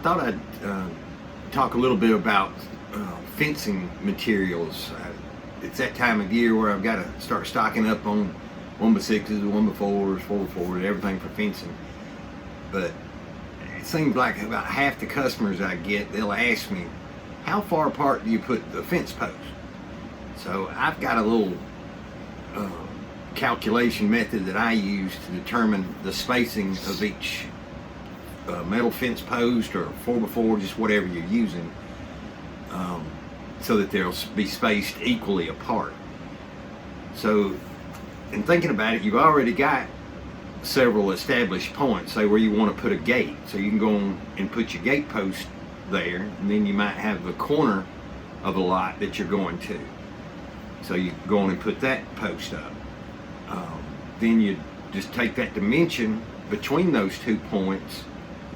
thought I'd talk a little bit about fencing materials. It's that time of year where I've got to start stocking up on 1x6s, 1x4s, 4x4s, everything for fencing. But it seems like about half the customers I get, they'll ask me, how far apart do you put the fence posts? So I've got a little calculation method that I use to determine the spacing of each metal fence post or 4x4, just whatever you're using, so that they'll be spaced equally apart. So in thinking about it, you've already got several established points, say where you want to put a gate. So you can go on and put your gate post there, and then you might have the corner of a lot that you're going to. So you go on and put that post up. Then you just take that dimension between those 2 points.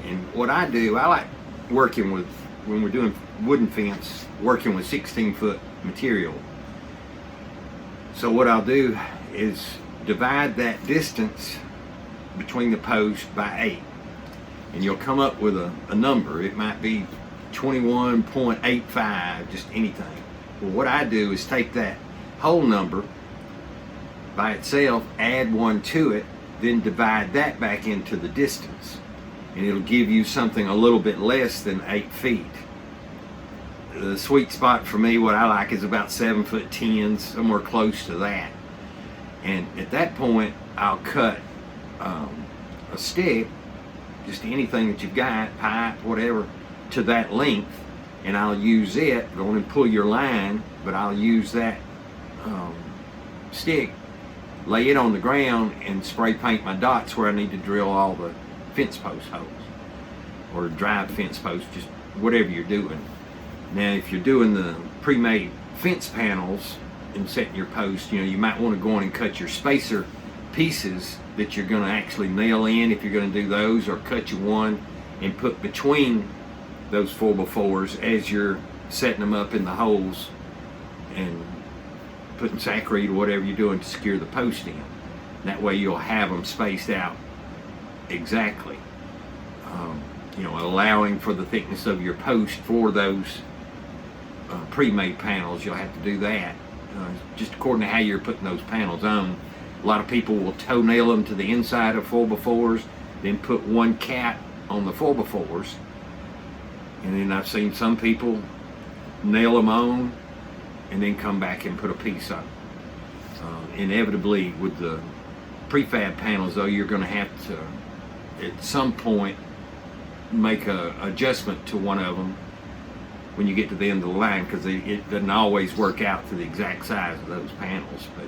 And what I do, I like working with, when we're doing wooden fence, working with 16-foot material. So what I'll do is divide that distance between the posts by 8. And you'll come up with a number. It might be 21.85, just anything. Well, what I do is take that whole number by itself, add 1 to it, then divide that back into the distance. And it'll give you something a little bit less than 8 feet. The sweet spot for me, what I like, is about 7'10", somewhere close to that. And at that point, I'll cut a stick, just anything that you've got, pipe, whatever, to that length, and I'll use it. Go on and pull your line, but I'll use that stick, lay it on the ground, and spray paint my dots where I need to drill all the fence post holes, or drive fence posts, just whatever you're doing. Now, if you're doing the pre-made fence panels and setting your post, you might want to go on and cut your spacer pieces that you're going to actually nail in, if you're going to do those, or cut you one and put between those 4x4s as you're setting them up in the holes and putting saccharine or whatever you're doing to secure the post in. That way you'll have them spaced out exactly, allowing for the thickness of your post for those pre-made panels. You'll have to do that just according to how you're putting those panels on. A lot of people will toenail them to the inside of 4x4s, then put one cap on the 4x4s, and then I've seen some people nail them on and then come back and put a piece on. Inevitably, with the prefab panels, though, you're going to have to, at some point, make an adjustment to one of them when you get to the end of the line, because it doesn't always work out to the exact size of those panels. But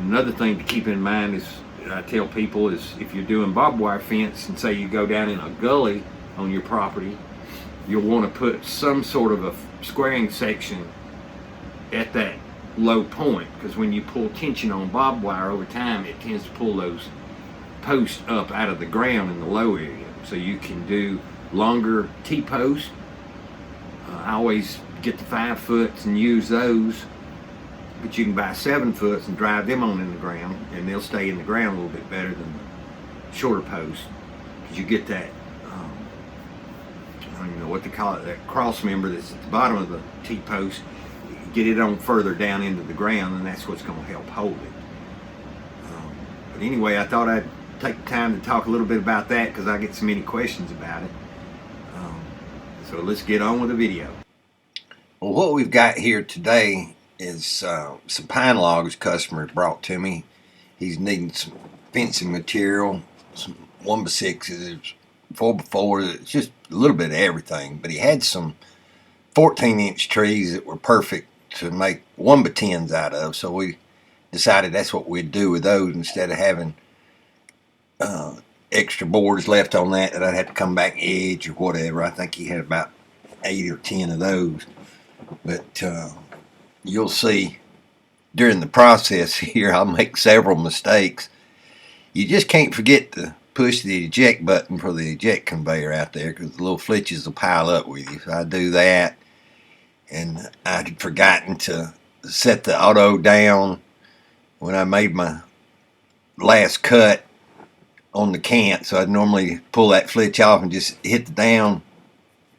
another thing to keep in mind is, I tell people, is if you're doing barbed wire fence and say you go down in a gully on your property, you'll want to put some sort of a squaring section at that low point, because when you pull tension on barbed wire over time, it tends to pull those posts up out of the ground in the low area. So you can do longer T-posts. I always get the 5-foots and use those, but you can buy 7-foots and drive them on in the ground, and they'll stay in the ground a little bit better than the shorter posts, because you get that I don't even know what to call it, that cross member that's at the bottom of the T-post. Get it on further down into the ground, and that's what's going to help hold it. But anyway, I thought I'd take the time to talk a little bit about that, because I get so many questions about it. So let's get on with the video. Well, what we've got here today is some pine logs customer brought to me. He's needing some fencing material, some 1x6s, 4x4s, it's just a little bit of everything. But he had some 14-inch trees that were perfect to make 1x10s out of, so we decided that's what we'd do with those, instead of having extra boards left on that I'd have to come back edge or whatever. I think he had about 8 or 10 of those. But you'll see during the process here, I'll make several mistakes. You just can't forget to push the eject button for the eject conveyor out there, because the little flitches will pile up with you. So I do that, and I'd forgotten to set the auto down when I made my last cut on the cant. So I'd normally pull that flitch off and just hit the down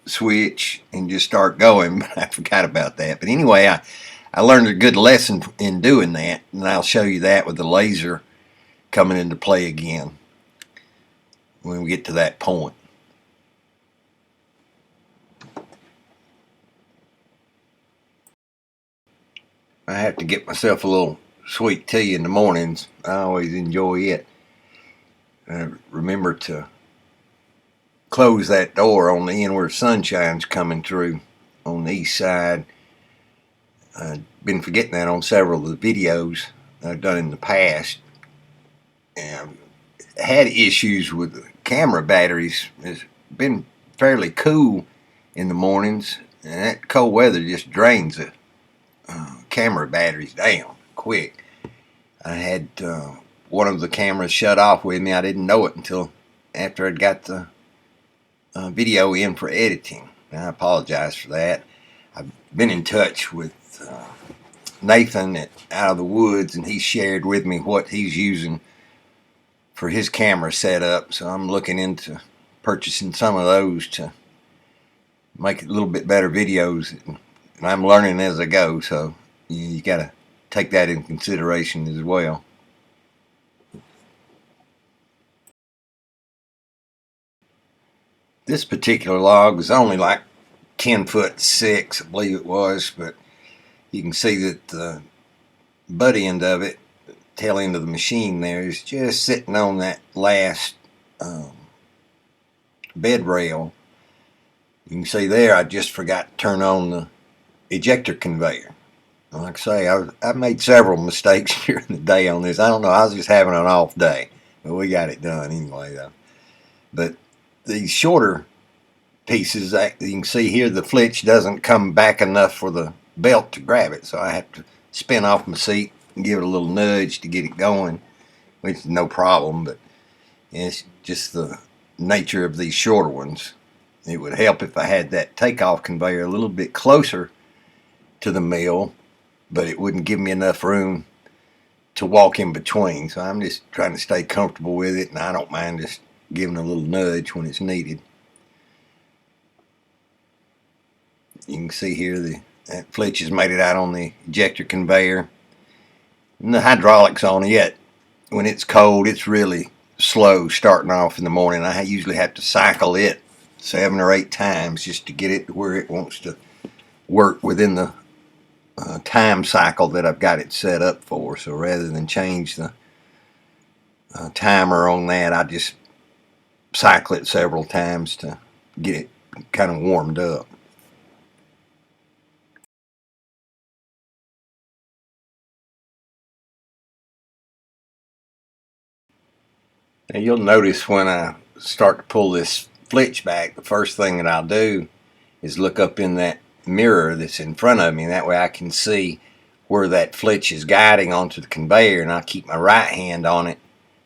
switch and just start going, but I forgot about that. But anyway, I learned a good lesson in doing that, and I'll show you that with the laser coming into play again when we get to that point. I have to get myself a little sweet tea in the mornings. I always enjoy it. Remember to close that door on the end where sunshine's coming through on the east side. I've been forgetting that on several of the videos I've done in the past. And I've had issues with the camera batteries. It's been fairly cool in the mornings, and that cold weather just drains the camera batteries down quick. I had one of the cameras shut off with me. I didn't know it until after I'd got the video in for editing. And I apologize for that. I've been in touch with Nathan out of the woods, and he shared with me what he's using for his camera setup. So I'm looking into purchasing some of those to make a little bit better videos. And I'm learning as I go, so you got to take that in consideration as well. This particular log was only like 10'6", I believe it was, but you can see that the butt end of it, tail end of the machine there, is just sitting on that last bed rail. You can see there I just forgot to turn on the ejector conveyor. Like I say, I've made several mistakes during the day on this. I don't know, I was just having an off day, but we got it done anyway though. But these shorter pieces, you can see here the flitch doesn't come back enough for the belt to grab it, so I have to spin off my seat and give it a little nudge to get it going, which is no problem, but it's just the nature of these shorter ones. It would help if I had that takeoff conveyor a little bit closer to the mill, but it wouldn't give me enough room to walk in between, so I'm just trying to stay comfortable with it, and I don't mind just giving a little nudge when it's needed. You can see here that flitch has made it out on the ejector conveyor. And the hydraulics on it, when it's cold, it's really slow starting off in the morning. I usually have to cycle it 7 or 8 times just to get it to where it wants to work within the time cycle that I've got it set up for. So rather than change the timer on that, I just cycle it several times to get it kind of warmed up. Now you'll notice when I start to pull this flitch back, the first thing that I'll do is look up in that mirror that's in front of me. That way I can see where that flitch is guiding onto the conveyor, and I'll keep my right hand on it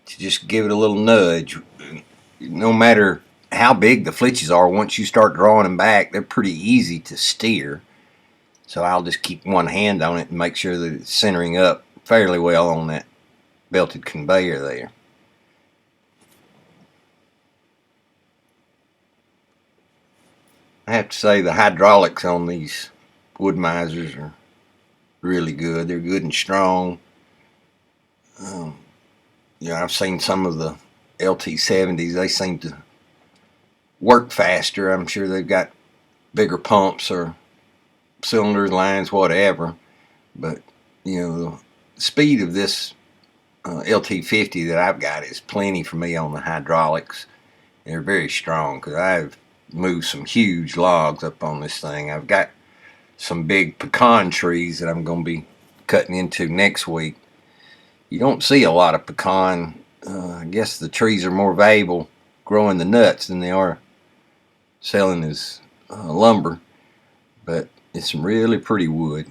to just give it a little nudge. No matter how big the flitches are, once you start drawing them back, they're pretty easy to steer. So I'll just keep one hand on it and make sure that it's centering up fairly well on that belted conveyor there. I have to say the hydraulics on these Woodmizers are really good. They're good and strong. I've seen some of the LT50s. They seem to work faster. I'm sure they've got bigger pumps or cylinders, lines, whatever. But the speed of this LT50 that I've got is plenty for me on the hydraulics. They're very strong because I've moved some huge logs up on this thing. I've got some big pecan trees that I'm going to be cutting into next week. You don't see a lot of pecan. I guess the trees are more valuable growing the nuts than they are selling as lumber. But it's some really pretty wood.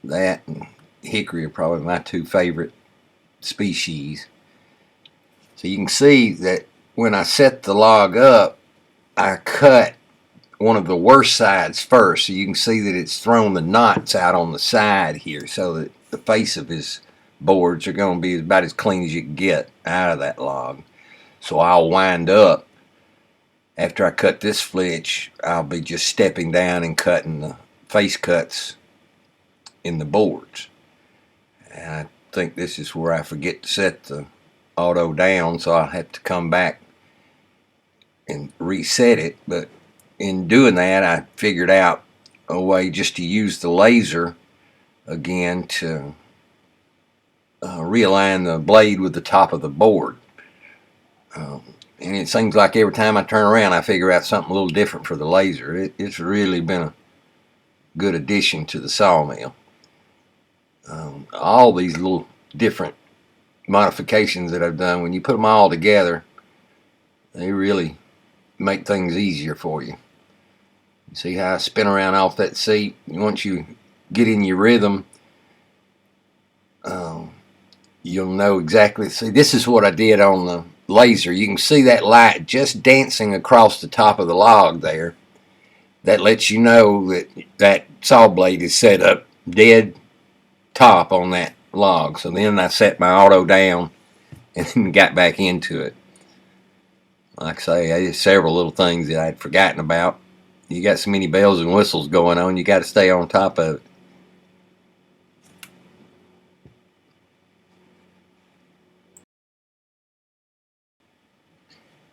That and hickory are probably my 2 favorite species. So you can see that when I set the log up, I cut one of the worst sides first, so you can see that it's thrown the knots out on the side here, so that the face of his boards are going to be about as clean as you can get out of that log. So I'll wind up after I cut this flitch, I'll be just stepping down and cutting the face cuts in the boards. And I think this is where I forget to set the auto down, so I'll have to come back and reset it. But in doing that, I figured out a way just to use the laser again to realign the blade with the top of the board. And it seems like every time I turn around, I figure out something a little different for the laser. It's really been a good addition to the sawmill. All these little different modifications that I've done, when you put them all together, they really make things easier for you. You see how I spin around off that seat? Once you get in your rhythm, you'll know exactly. See, this is what I did on the laser. You can see that light just dancing across the top of the log there. That lets you know that that saw blade is set up dead top on that log. So then I set my auto down and got back into it. Like I say, there's several little things that I'd forgotten about. You got so many bells and whistles going on, you got to stay on top of it.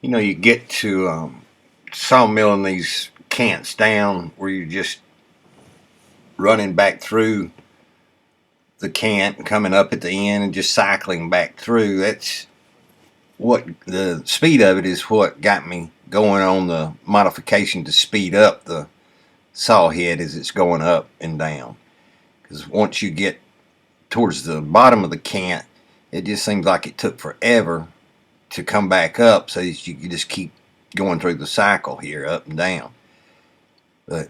You know, you get to sawmilling these cants down where you're just running back through the cant and coming up at the end and just cycling back through. That's what the speed of it is what got me going on the modification to speed up the saw head as it's going up and down. Because once you get towards the bottom of the cant, it just seems like it took forever to come back up, so that you can just keep going through the cycle here, up and down. But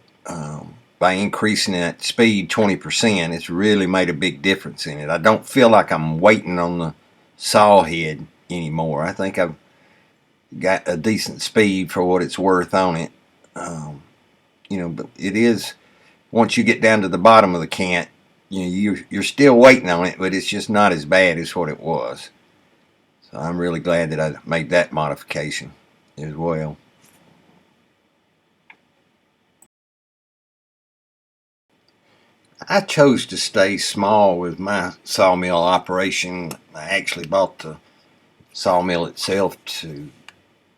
by increasing that speed 20%, it's really made a big difference in it. I don't feel like I'm waiting on the saw head anymore. I think I've got a decent speed for what it's worth on it. You know, but it is, once you get down to the bottom of the cant, you know, you're still waiting on it, but it's just not as bad as what it was. So I'm really glad that I made that modification as well. I chose to stay small with my sawmill operation. I actually bought the sawmill itself to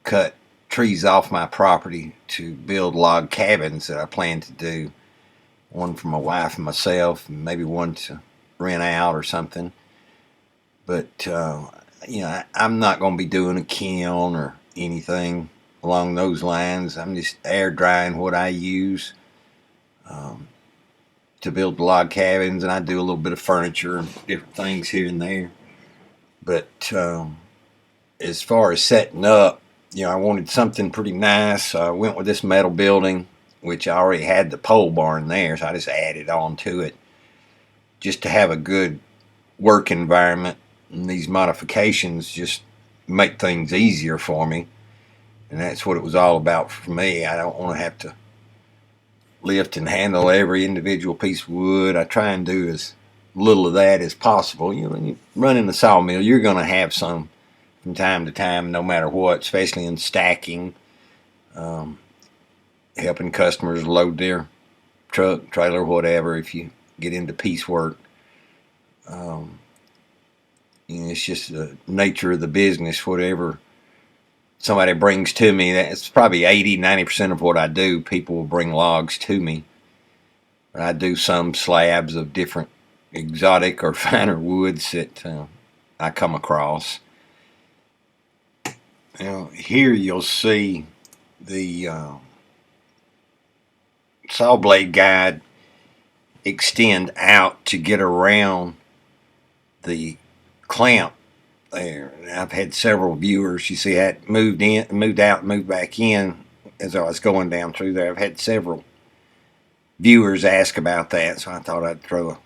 cut trees off my property to build log cabins that I plan to do. One for my wife and myself, and maybe one to rent out or something. But you know, I'm not going to be doing a kiln or anything along those lines. I'm just air drying what I use to build log cabins, and I do a little bit of furniture and different things here and there. But as far as setting up, you know, I wanted something pretty nice. So I went with this metal building, which I already had the pole barn there, so I just added on to it just to have a good work environment. And these modifications just make things easier for me, and that's what it was all about for me. I don't want to have to lift and handle every individual piece of wood. I try and do as little of that as possible. You know, when you run in the sawmill, you're going to have some from time to time, no matter what, especially in stacking, helping customers load their truck, trailer, whatever. If you get into piecework, you know, it's just the nature of the business. Whatever somebody brings to me, that's probably 80-90% of what I do. People will bring logs to me. I do some slabs of different exotic or finer woods that I come across. Now, here you'll see the saw blade guide extend out to get around the clamp there. I've had several viewers, you see, that moved in, moved out, moved back in as I was going down through there. I've had several viewers ask about that, so I thought I'd throw a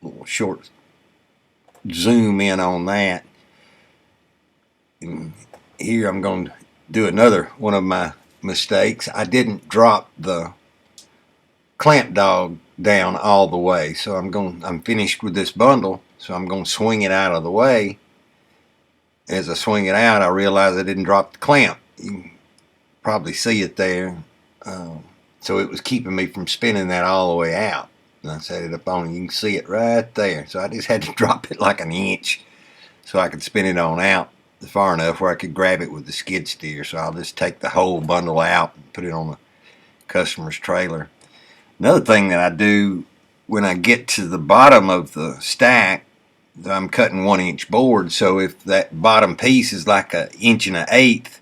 little short zoom in on that. And here I'm going to do another one of my mistakes. I didn't drop the clamp dog down all the way, so I'm finished with this bundle, so I'm going to swing it out of the way. As I swing it out, I realize I didn't drop the clamp. You probably see it there. So it was keeping me from spinning that all the way out. And I set it up on it. You can see it right there. So I just had to drop it like an inch so I could spin it on out far enough where I could grab it with the skid steer. So I'll just take the whole bundle out and put it on the customer's trailer. Another thing that I do when I get to the bottom of the stack, I'm cutting 1-inch board. So if that bottom piece is like 1 1/8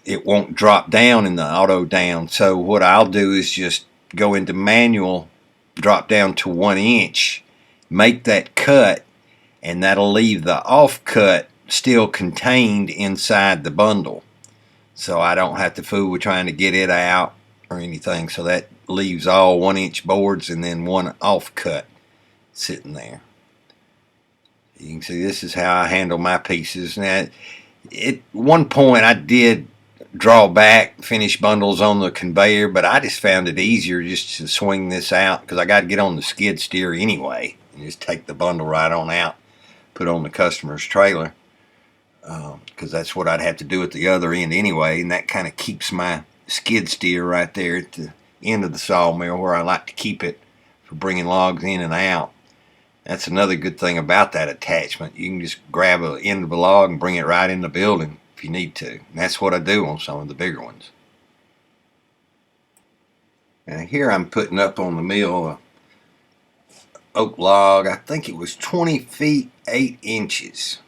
it won't drop down in the auto down. So what I'll do is just go into manual, drop down to 1 inch, make that cut, and that'll leave the off cut still contained inside the bundle. So I don't have to fool with trying to get it out or anything. So that leaves all 1-inch boards and then one off cut sitting there. You can see this is how I handle my pieces. Now, at one point I did draw back finish bundles on the conveyor, but I just found it easier just to swing this out because I got to get on the skid steer anyway and just take the bundle right on out, put on the customer's trailer, because that's what I'd have to do at the other end anyway, and that kind of keeps my skid steer right there at the end of the sawmill where I like to keep it for bringing logs in and out. That's another good thing about that attachment. You can just grab an end of a log and bring it right in the building if you need to. And that's what I do on some of the bigger ones. And here I'm putting up on the mill a oak log. I think it was 20 feet 8 inches.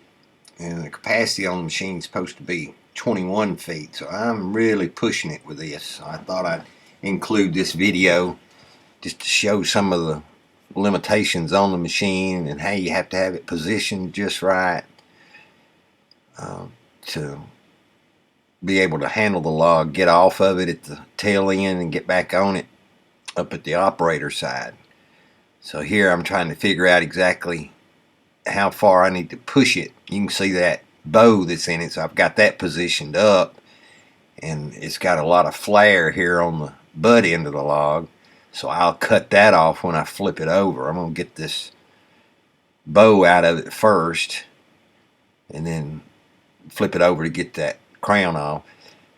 And the capacity on the machine is supposed to be 21 feet. So I'm really pushing it with this. So I thought I'd include this video just to show some of the limitations on the machine and how you have to have it positioned just right to be able to handle the log, get off of it at the tail end and get back on it up at the operator side. So here I'm trying to figure out exactly how far I need to push it. You can see that bow that's in it, so I've got that positioned up, and it's got a lot of flare here on the butt end of the log. So I'll cut that off when I flip it over. I'm going to get this bow out of it first and then flip it over to get that crown off.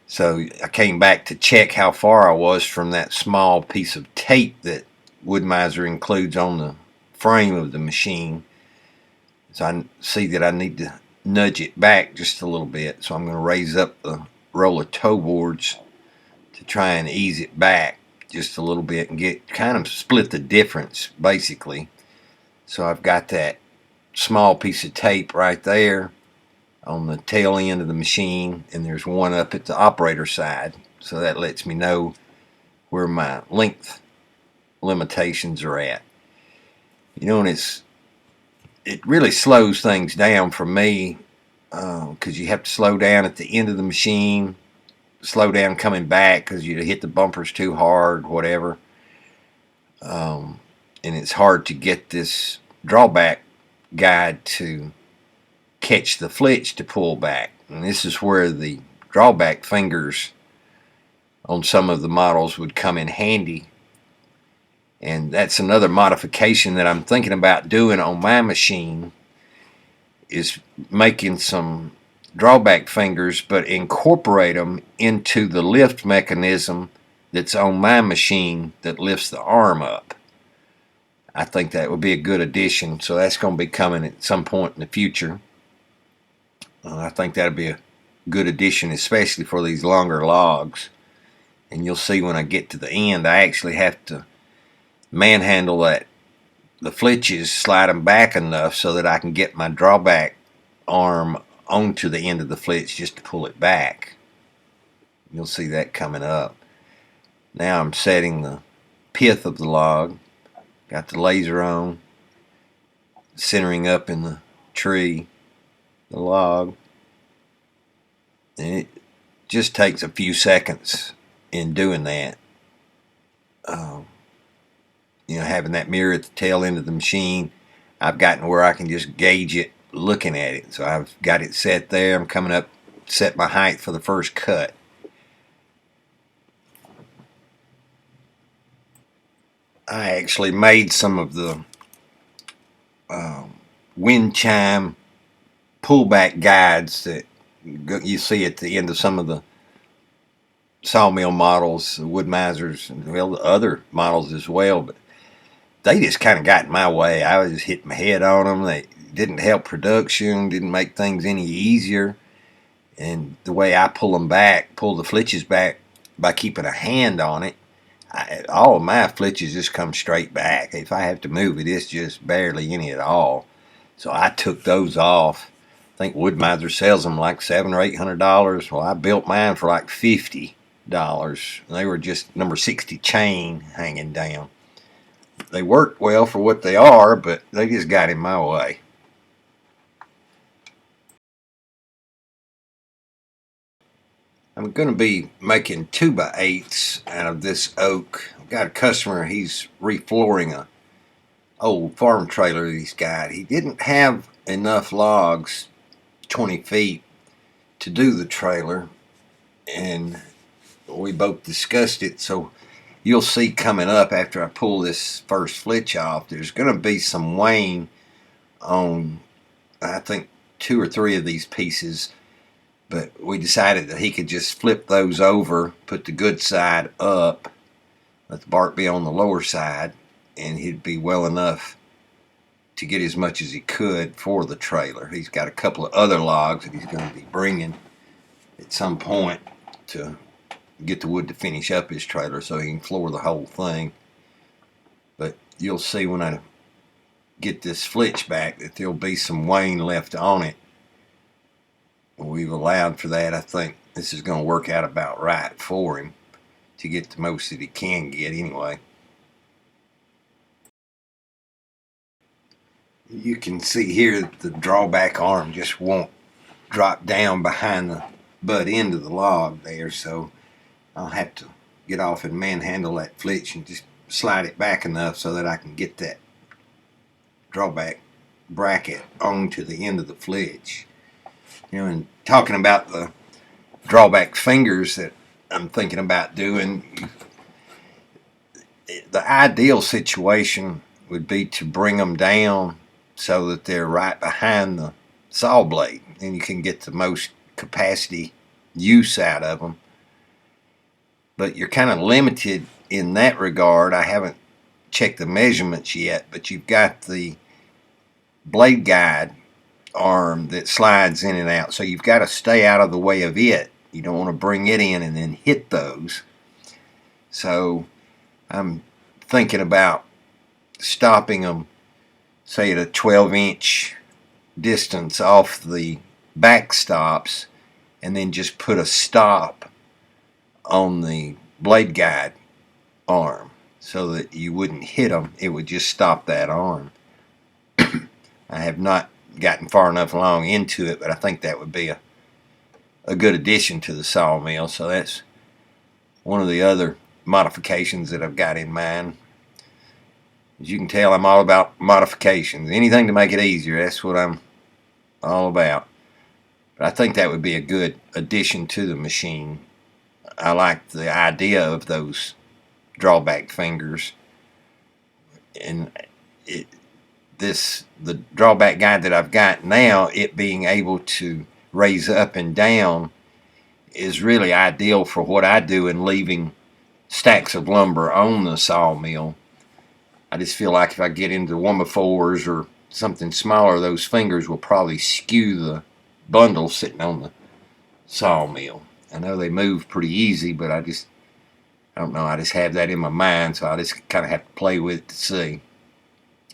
So I came back to check how far I was from that small piece of tape that Woodmizer includes on the frame of the machine. So I see that I need to nudge it back just a little bit. So I'm going to raise up the roll of toe boards to try and ease it back just a little bit and get kind of split the difference basically. So I've got that small piece of tape right there on the tail end of the machine, and there's one up at the operator side, so that lets me know where my length limitations are at. You know, and it really slows things down for me because you have to slow down at the end of the machine, slow down coming back because you hit the bumpers too hard, whatever. And it's hard to get this drawback guide to catch the flitch to pull back. And this is where the drawback fingers on some of the models would come in handy. And that's another modification that I'm thinking about doing on my machine, is making some drawback fingers but incorporate them into the lift mechanism that's on my machine that lifts the arm up. I think that would be a good addition, so that's going to be coming at some point in the future. I think that would be a good addition, especially for these longer logs. And you'll see when I get to the end, I actually have to manhandle the flitches, slide them back enough so that I can get my drawback arm onto the end of the flitch just to pull it back. You'll see that coming up. Now I'm setting the pith of the log. Got the laser on, centering up in the tree, the log. And it just takes a few seconds in doing that. You know, having that mirror at the tail end of the machine, I've gotten where I can just gauge it looking at it. So I've got it set there. I'm coming up, set my height for the first cut. I actually made some of the wind chime pullback guides that you see at the end of some of the Sawmill models, the Woodmizers, and well, the other models as well, but they just kind of got in my way. I was hitting my head on them. They didn't help production, didn't make things any easier. And the way I pull the flitches back by keeping a hand on it, all of my flitches just come straight back. If I have to move it, it's just barely any at all. So I took those off. I think Woodmizer sells them like $700 or $800. Well, I built mine for like $50. They were just number 60 chain hanging down. They worked well for what they are, but they just got in my way. I'm going to be making 2x8s out of this oak. I've got a customer, he's reflooring a old farm trailer he's got. He didn't have enough logs, 20 feet, to do the trailer, and we both discussed it. So you'll see coming up after I pull this first flitch off, there's going to be some wane on, I think, 2 or 3 of these pieces. But we decided that he could just flip those over, put the good side up, let the bark be on the lower side, and he'd be well enough to get as much as he could for the trailer. He's got a couple of other logs that he's going to be bringing at some point to get the wood to finish up his trailer so he can floor the whole thing. But you'll see when I get this flitch back that there'll be some wane left on it. We've allowed for that. I think this is going to work out about right for him to get the most that he can get anyway. You can see here that the drawback arm just won't drop down behind the butt end of the log there, so I'll have to get off and manhandle that flitch and just slide it back enough so that I can get that drawback bracket onto the end of the flitch. You know, and talking about the drawback fingers that I'm thinking about doing, the ideal situation would be to bring them down so that they're right behind the saw blade, and you can get the most capacity use out of them. But you're kind of limited in that regard. I haven't checked the measurements yet, but you've got the blade guide arm that slides in and out, so you've got to stay out of the way of it. You don't want to bring it in and then hit those. So I'm thinking about stopping them, say, at a 12-inch distance off the back stops, and then just put a stop on the blade guide arm so that you wouldn't hit them. It would just stop that arm. I have not gotten far enough along into it, but I think that would be a good addition to the sawmill. So that's one of the other modifications that I've got in mind. As you can tell, I'm all about modifications. Anything to make it easier, that's what I'm all about. But I think that would be a good addition to the machine. I like the idea of those drawback fingers, and the drawback guide that I've got now, it being able to raise up and down, is really ideal for what I do in leaving stacks of lumber on the sawmill. I just feel like if I get into 1x4s or something smaller, those fingers will probably skew the bundle sitting on the sawmill. I know they move pretty easy, but I don't know, I just have that in my mind, so I just kind of have to play with it to see.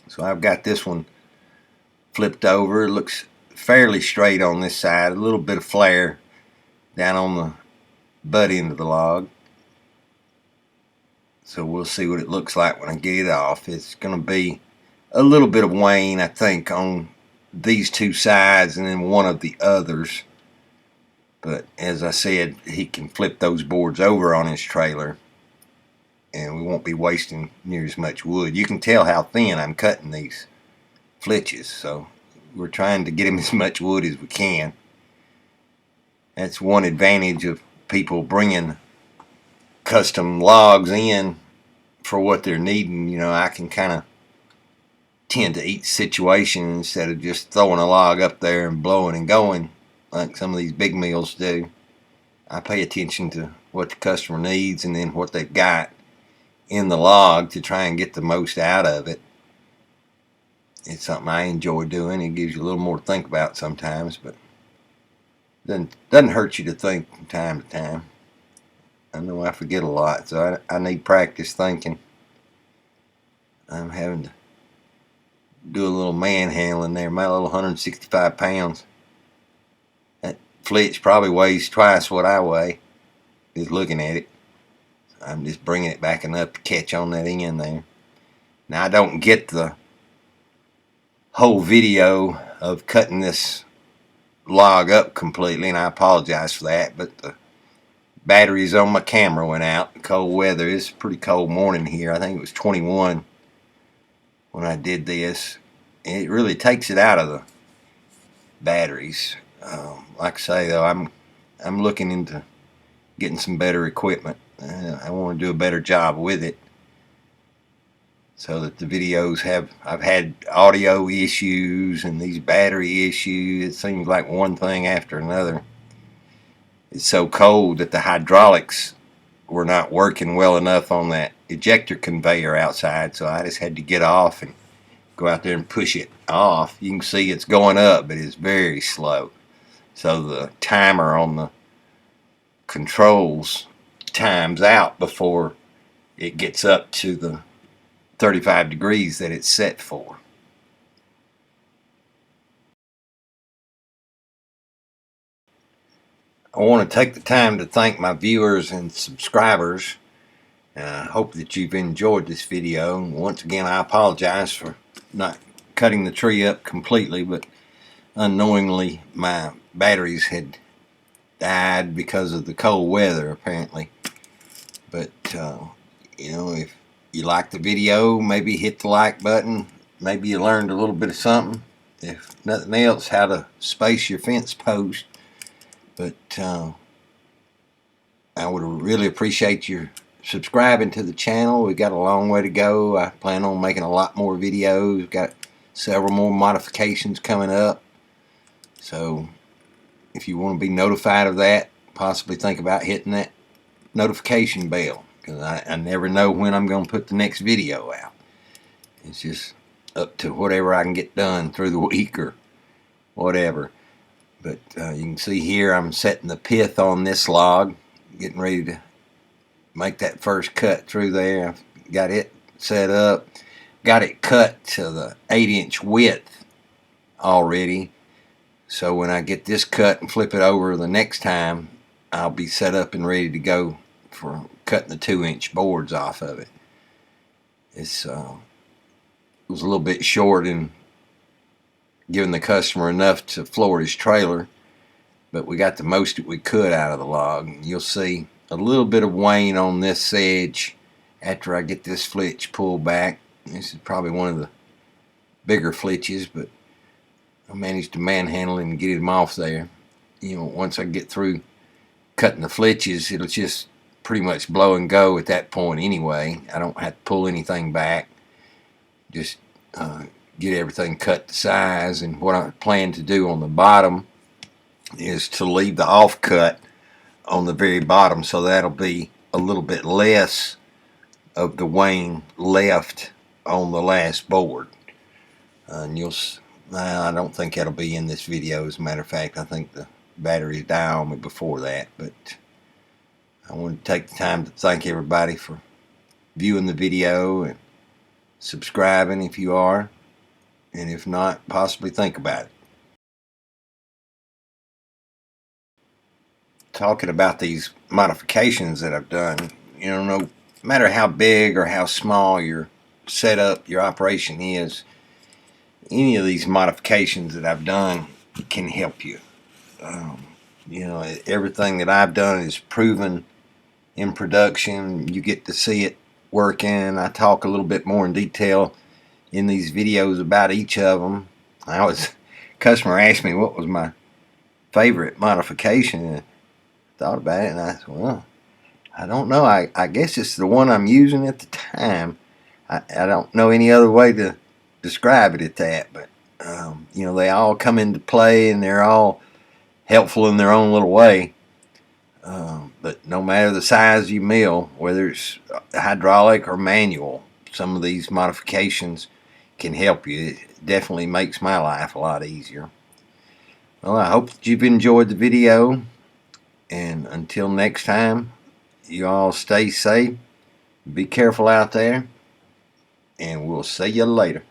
So I've got this one flipped over. It looks fairly straight on this side, a little bit of flare down on the butt end of the log. So we'll see what it looks like when I get it off. It's going to be a little bit of wane, I think, on these two sides and then one of the others. But as I said, he can flip those boards over on his trailer, and we won't be wasting near as much wood. You can tell how thin I'm cutting these flitches, so we're trying to get him as much wood as we can. That's one advantage of people bringing custom logs in for what they're needing. You know, I can kind of tend to each situation instead of just throwing a log up there and blowing and going like some of these big mills do. I pay attention to what the customer needs and then what they've got in the log to try and get the most out of it. It's something I enjoy doing. It gives you a little more to think about sometimes, but doesn't hurt you to think from time to time. I know I forget a lot, so I need practice thinking. I'm having to do a little manhandling there. My little 165 pounds. That flitch probably weighs twice what I weigh, just looking at it. I'm just bringing it back enough to catch on that end there. Now, I don't get the whole video of cutting this log up completely, and I apologize for that, but the batteries on my camera went out. Cold weather. It's a pretty cold morning here. I think it was 21 when I did this. It really takes it out of the batteries. Like I say, though, I'm looking into getting some better equipment. I want to do a better job with it so that the videos I've had audio issues and these battery issues. It seems like one thing after another. It's so cold that the hydraulics were not working well enough on that ejector conveyor outside, so I just had to get off and go out there and push it off. You can see it's going up, but it's very slow. So the timer on the controls times out before it gets up to the 35 degrees that it's set for. I want to take the time to thank my viewers and subscribers. I hope that you've enjoyed this video. Once again, I apologize for not cutting the tree up completely, but unknowingly my batteries had died because of the cold weather apparently. But you know, if you like the video, maybe hit the like button. Maybe you learned a little bit of something. If nothing else, how to space your fence post. But I would really appreciate your subscribing to the channel. We got a long way to go. I plan on making a lot more videos. We've got several more modifications coming up. So if you want to be notified of that, possibly think about hitting that notification bell, because I never know when I'm going to put the next video out. It's just up to whatever I can get done through the week or whatever. But you can see here I'm setting the pith on this log, getting ready to make that first cut through there. I've got it set up, got it cut to the 8-inch width already. So when I get this cut and flip it over the next time, I'll be set up and ready to go for cutting the 2-inch boards off of it. It was a little bit short in giving the customer enough to floor his trailer, but we got the most that we could out of the log. You'll see a little bit of wane on this edge after I get this flitch pulled back. This is probably one of the bigger flitches, but I managed to manhandle him and get him off there. You know, once I get through cutting the flitches, it'll just pretty much blow and go at that point anyway. I don't have to pull anything back. Just get everything cut to size. And what I plan to do on the bottom is to leave the offcut on the very bottom, so that'll be a little bit less of the wane left on the last board. And I don't think that'll be in this video. As a matter of fact, I think the batteries die on me before that. But I want to take the time to thank everybody for viewing the video and subscribing if you are, and if not, possibly think about it. Talking about these modifications that I've done, you know, no matter how big or how small your setup, your operation is, any of these modifications that I've done can help you. You know, everything that I've done is proven in production. You get to see it working. I talk a little bit more in detail in these videos about each of them. Customer asked me what was my favorite modification, and I thought about it, and I said, well, I don't know. I guess it's the one I'm using at the time. I don't know any other way to describe it at that, but you know, they all come into play and they're all helpful in their own little way. But no matter the size of your mill, whether it's hydraulic or manual, some of these modifications can help you. It definitely makes my life a lot easier. Well, I hope that you've enjoyed the video, and until next time, you all stay safe, be careful out there, and we'll see you later.